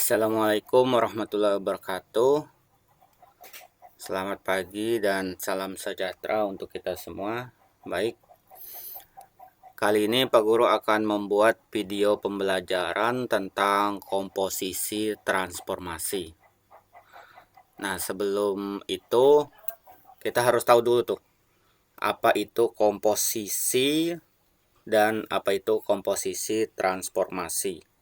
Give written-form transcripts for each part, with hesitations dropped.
Assalamualaikum warahmatullahi wabarakatuh. Selamat pagi dan salam sejahtera untuk kita semua. Baik, kali ini Pak Guru akan membuat video pembelajaran tentang komposisi transformasi. Nah, sebelum itu kita harus tahu dulu tuh, apa itu komposisi dan apa itu komposisi transformasi.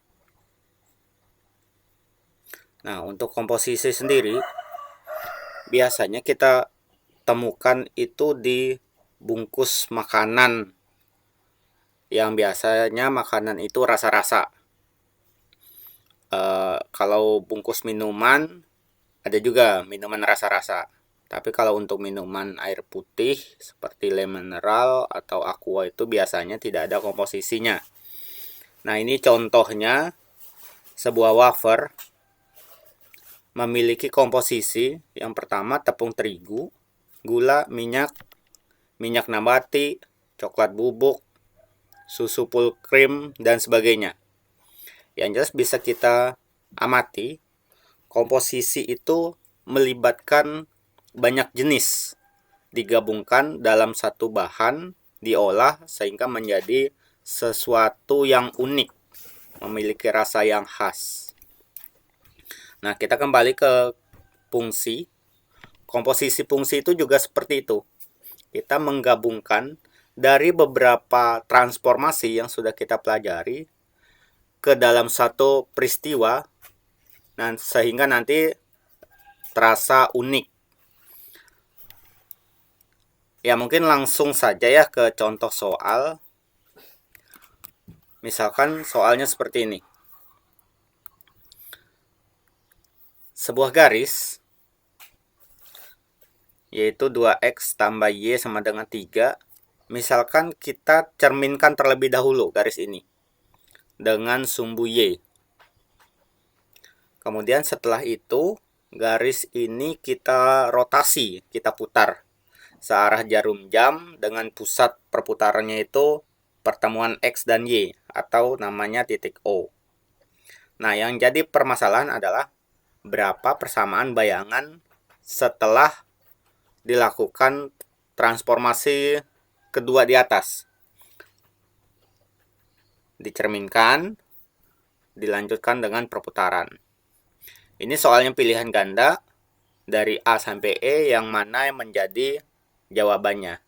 Nah, untuk komposisi sendiri biasanya kita temukan itu di bungkus makanan, yang biasanya makanan itu rasa-rasa. Kalau bungkus minuman ada juga minuman rasa-rasa, tapi kalau untuk minuman air putih seperti le mineral atau aqua itu biasanya tidak ada komposisinya. Nah, ini contohnya sebuah wafer memiliki komposisi yang pertama tepung terigu, gula, minyak nabati, coklat bubuk, susu full cream, dan sebagainya. Yang jelas bisa kita amati, komposisi itu melibatkan banyak jenis digabungkan dalam satu bahan, diolah sehingga menjadi sesuatu yang unik, memiliki rasa yang khas. Nah, kita kembali ke fungsi. Komposisi fungsi itu juga seperti itu. Kita menggabungkan dari beberapa transformasi yang sudah kita pelajari ke dalam satu peristiwa, dan sehingga nanti terasa unik. Ya, mungkin langsung saja ya ke contoh soal. Misalkan soalnya seperti ini. Sebuah garis, yaitu 2x tambah y sama dengan 3. Misalkan kita cerminkan terlebih dahulu garis ini dengan sumbu y. Kemudian setelah itu garis ini kita rotasi, kita putar searah jarum jam dengan pusat perputarannya itu pertemuan x dan y atau namanya titik O. Nah, yang jadi permasalahan adalah berapa persamaan bayangan setelah dilakukan transformasi kedua di atas. Dicerminkan, dilanjutkan dengan perputaran. Ini soalnya pilihan ganda dari A sampai E, yang mana yang menjadi jawabannya.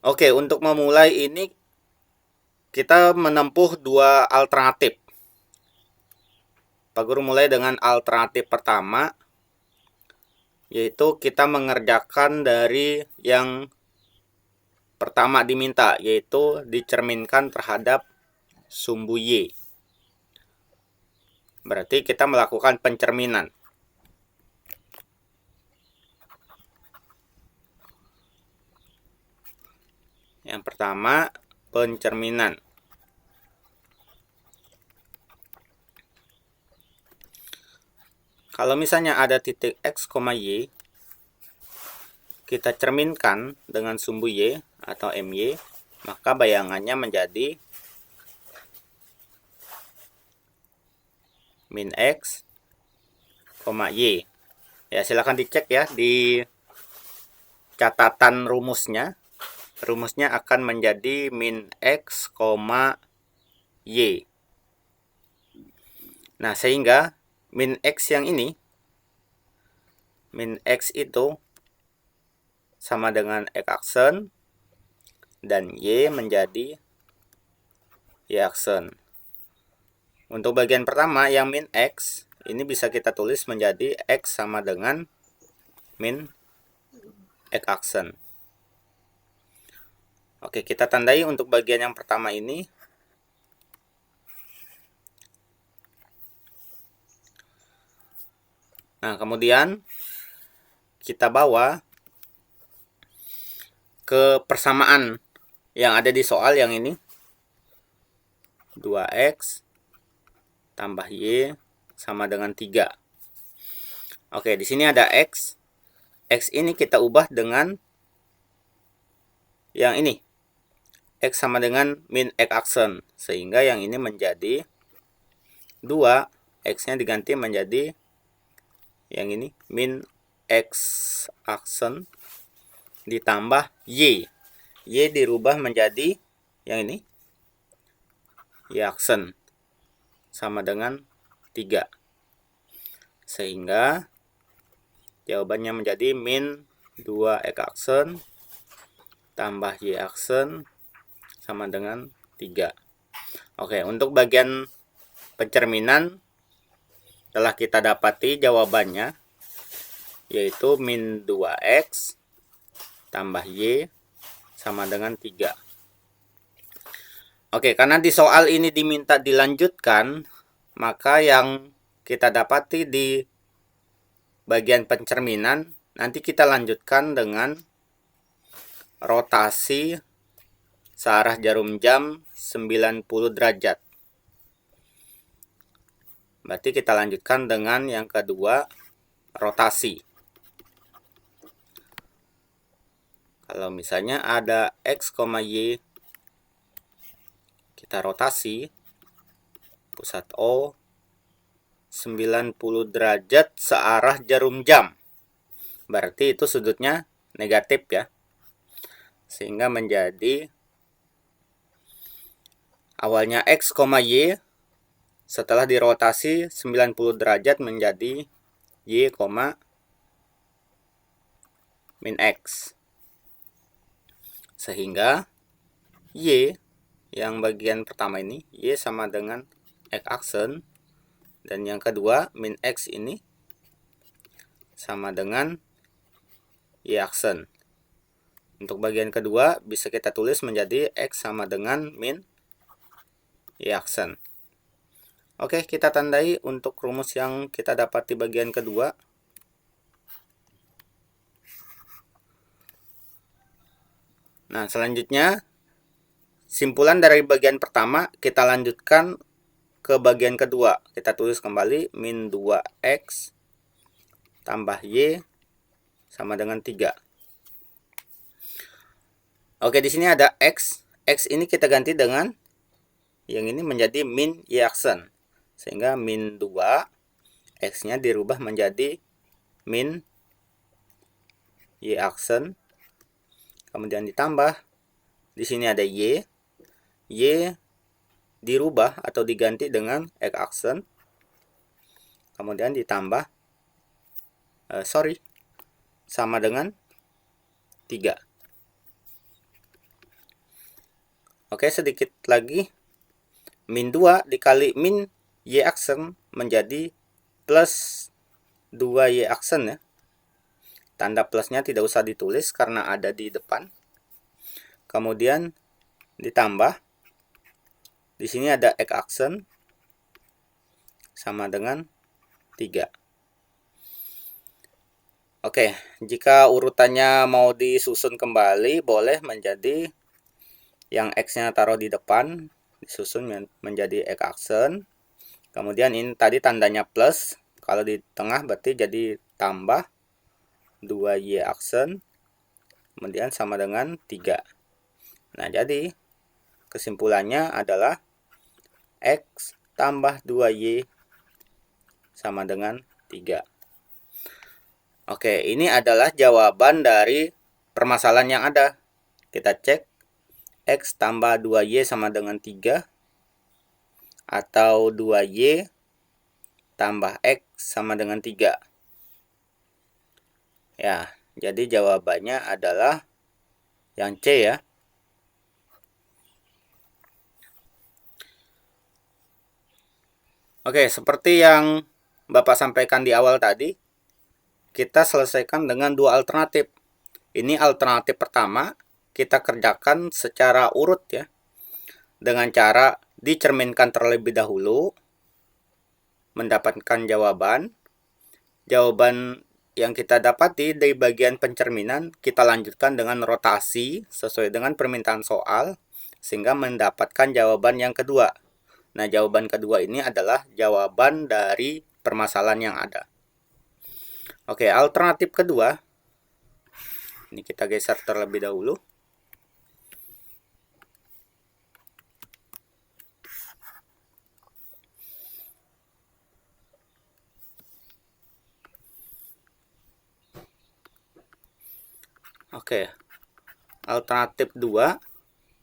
Oke, untuk memulai ini kita menempuh dua alternatif. Pak Guru mulai dengan alternatif pertama, yaitu kita mengerjakan dari yang pertama diminta, yaitu dicerminkan terhadap sumbu Y. Berarti kita melakukan pencerminan. Yang pertama, pencerminan. Kalau misalnya ada titik x, y, kita cerminkan dengan sumbu y atau my, maka bayangannya menjadi min x, y. Ya, silahkan dicek ya di catatan rumusnya. Rumusnya akan menjadi min x, y. Nah, sehingga min x yang ini, min x itu sama dengan x aksen dan y menjadi y aksen. Untuk bagian pertama yang min x ini bisa kita tulis menjadi x sama dengan min x aksen. Oke, kita tandai untuk bagian yang pertama ini. Nah, kemudian kita bawa ke persamaan yang ada di soal yang ini. 2x tambah y sama dengan 3. Oke, di sini ada x. X ini kita ubah dengan yang ini. X sama dengan min X aksen. Sehingga yang ini menjadi 2, X-nya diganti menjadi yang ini, min X aksen ditambah Y. Y dirubah menjadi yang ini, Y aksen, sama dengan 3. Sehingga jawabannya menjadi min 2X aksen tambah Y aksen sama dengan 3. Oke, untuk bagian pencerminan telah kita dapati jawabannya, yaitu min 2X tambah Y sama dengan 3. Oke, karena di soal ini diminta dilanjutkan, maka yang kita dapati di bagian pencerminan nanti kita lanjutkan dengan rotasi searah jarum jam 90 derajat. Berarti kita lanjutkan dengan yang kedua, rotasi. Kalau misalnya ada X, Y, kita rotasi pusat O 90 derajat searah jarum jam. Berarti itu sudutnya negatif ya. Sehingga menjadi awalnya X, Y, setelah dirotasi 90 derajat menjadi Y, min X. Sehingga Y yang bagian pertama ini, Y sama dengan X aksen, dan yang kedua min X ini sama dengan Y aksen. Untuk bagian kedua bisa kita tulis menjadi X sama dengan min Y aksen. Oke, kita tandai untuk rumus yang kita dapat di bagian kedua. Nah, selanjutnya simpulan dari bagian pertama kita lanjutkan ke bagian kedua. Kita tulis kembali min 2X tambah Y sama dengan 3. Oke, di sini ada X. X ini kita ganti dengan yang ini menjadi min Y aksen. Sehingga min 2, X-nya dirubah menjadi min Y aksen. Kemudian ditambah, di sini ada Y. Y dirubah atau diganti dengan X aksen. Kemudian ditambah, sama dengan 3. Oke, sedikit lagi. Min 2 dikali min Y aksen menjadi plus 2Y aksen ya. Tanda plusnya tidak usah ditulis karena ada di depan. Kemudian ditambah. Di sini ada X aksen sama dengan 3. Oke, jika urutannya mau disusun kembali, boleh menjadi yang X-nya taruh di depan, disusun menjadi X aksen. Kemudian ini tadi tandanya plus, kalau di tengah berarti jadi tambah 2Y aksen, kemudian sama dengan 3. Nah, jadi kesimpulannya adalah X tambah 2Y sama dengan 3. Oke, ini adalah jawaban dari permasalahan yang ada. Kita cek X tambah 2Y sama dengan 3 atau 2Y tambah X sama dengan 3. Ya, jadi jawabannya adalah yang C ya. Oke, seperti yang Bapak sampaikan di awal tadi, kita selesaikan dengan dua alternatif. Ini alternatif pertama, kita kerjakan secara urut ya, dengan cara dicerminkan terlebih dahulu, mendapatkan jawaban. Jawaban yang kita dapati dari bagian pencerminan, kita lanjutkan dengan rotasi sesuai dengan permintaan soal, sehingga mendapatkan jawaban yang kedua. Nah, jawaban kedua ini adalah jawaban dari permasalahan yang ada. Oke, alternatif kedua, ini kita geser terlebih dahulu. Oke, alternatif 2,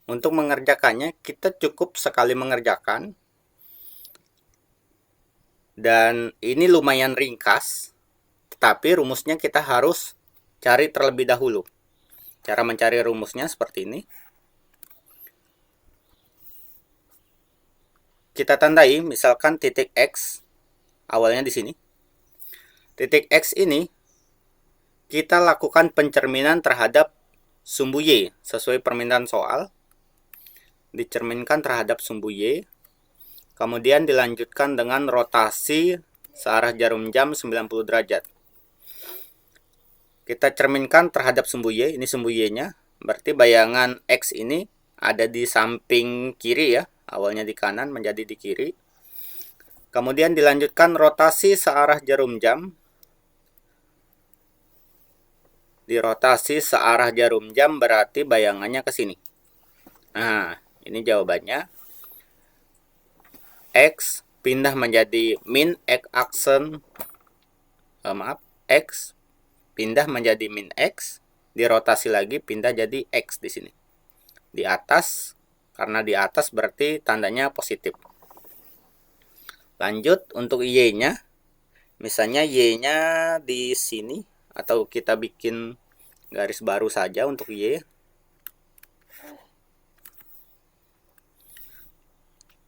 untuk mengerjakannya kita cukup sekali mengerjakan, dan ini lumayan ringkas, tetapi rumusnya kita harus cari terlebih dahulu. Cara mencari rumusnya seperti ini. Kita tandai misalkan titik X awalnya di sini. Titik X ini kita lakukan pencerminan terhadap sumbu Y sesuai permintaan soal. Dicerminkan terhadap sumbu Y, kemudian dilanjutkan dengan rotasi searah jarum jam 90 derajat. Kita cerminkan terhadap sumbu Y, ini sumbu Y-nya, berarti bayangan X ini ada di samping kiri ya, awalnya di kanan menjadi di kiri. Kemudian dilanjutkan rotasi searah jarum jam. Dirotasi searah jarum jam berarti bayangannya ke sini. Nah, ini jawabannya. X pindah menjadi min X aksen. X pindah menjadi min X, dirotasi lagi pindah jadi X di sini. Di atas, karena di atas berarti tandanya positif. Lanjut untuk Y-nya. Misalnya Y-nya di sini, atau kita bikin garis baru saja untuk Y.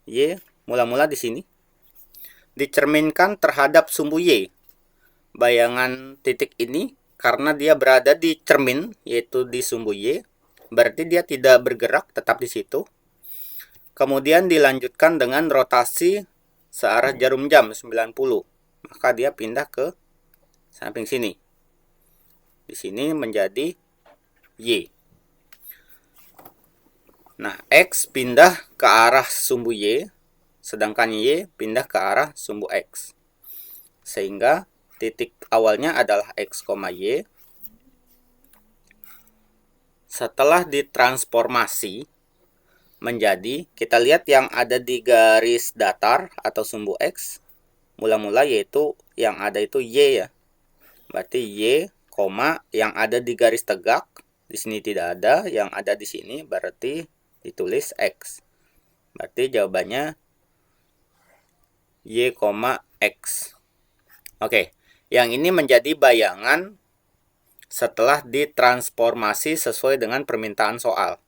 Y mula-mula di sini dicerminkan terhadap sumbu Y. Bayangan titik ini karena dia berada di cermin, yaitu di sumbu Y, berarti dia tidak bergerak, tetap di situ. Kemudian dilanjutkan dengan rotasi searah jarum jam 90. Maka dia pindah ke samping sini. Di sini menjadi Y. Nah, X pindah ke arah sumbu Y, sedangkan Y pindah ke arah sumbu X. Sehingga titik awalnya adalah X, Y. Setelah ditransformasi menjadi, kita lihat yang ada di garis datar atau sumbu X, mula-mula yaitu yang ada itu Y ya. Berarti Y, yang ada di garis tegak, di sini tidak ada, yang ada di sini berarti ditulis X. Berarti jawabannya Y, X. Oke, yang ini menjadi bayangan setelah ditransformasi sesuai dengan permintaan soal.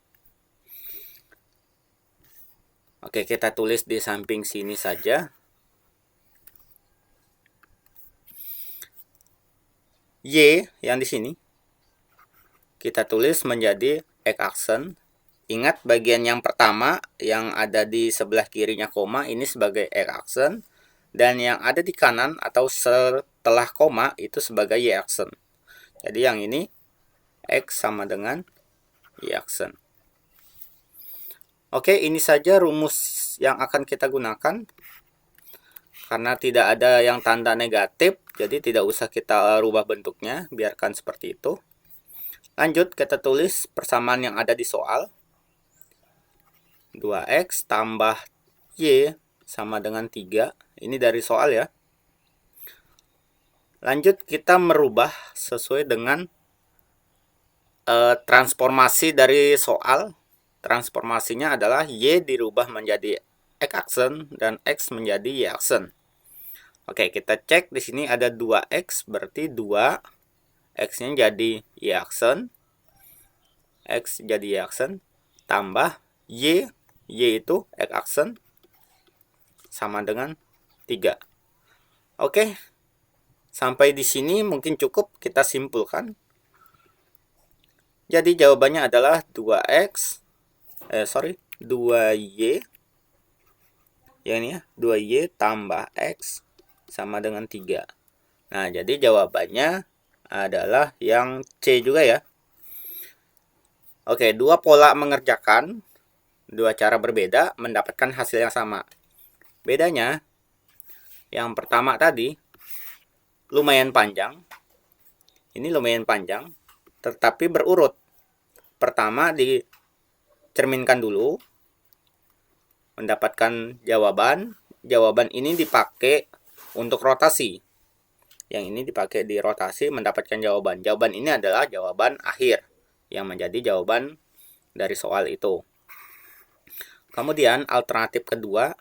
Oke, kita tulis di samping sini saja. Y yang di sini kita tulis menjadi X aksen. Ingat bagian yang pertama yang ada di sebelah kirinya koma ini sebagai X aksen, dan yang ada di kanan atau setelah koma itu sebagai Y aksen. Jadi yang ini X sama dengan Y aksen. Oke, ini saja rumus yang akan kita gunakan. Karena tidak ada yang tanda negatif, jadi tidak usah kita rubah bentuknya, biarkan seperti itu. Lanjut, kita tulis persamaan yang ada di soal. 2X tambah Y sama dengan 3. Ini dari soal ya. Lanjut, kita merubah sesuai dengan transformasi dari soal. Transformasinya adalah Y dirubah menjadi X aksen dan X menjadi Y aksen. Oke, kita cek di sini ada 2X, berarti 2 X-nya jadi Y aksen. X jadi Y aksen tambah Y itu X aksen sama dengan 3. Oke. Sampai di sini mungkin cukup kita simpulkan. Jadi jawabannya adalah 2Y. Ya ini ya, 2Y tambah X sama dengan 3. Nah, jadi jawabannya adalah yang C juga ya. Oke, dua pola mengerjakan, dua cara berbeda mendapatkan hasil yang sama. Bedanya, yang pertama tadi lumayan panjang. Ini lumayan panjang, tetapi berurut. Pertama dicerminkan dulu, mendapatkan jawaban. Jawaban ini dipakai untuk rotasi. Yang ini dipakai di rotasi mendapatkan jawaban. Jawaban ini adalah jawaban akhir, yang menjadi jawaban dari soal itu. Kemudian alternatif kedua,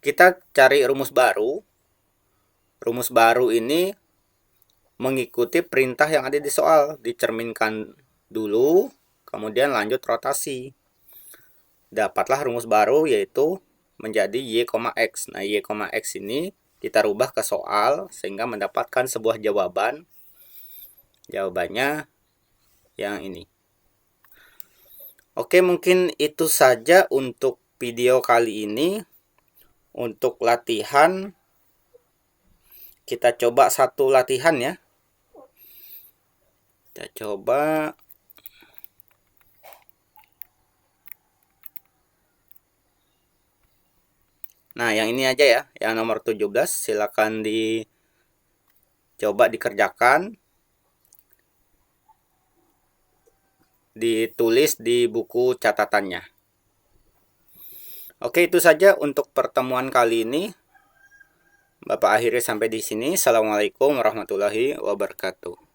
kita cari rumus baru. Rumus baru ini mengikuti perintah yang ada di soal, dicerminkan dulu, kemudian lanjut rotasi. Dapatlah rumus baru yaitu menjadi y, x. Nah, y, x ini kita rubah ke soal sehingga mendapatkan sebuah jawaban. Jawabannya yang ini. Oke, mungkin itu saja untuk video kali ini. Untuk latihan, kita coba satu latihan ya. Kita coba. Nah, yang ini aja ya, yang nomor 17. Silakan dicoba dikerjakan. Ditulis di buku catatannya. Oke, itu saja untuk pertemuan kali ini. Bapak akhiri sampai di sini. Assalamualaikum warahmatullahi wabarakatuh.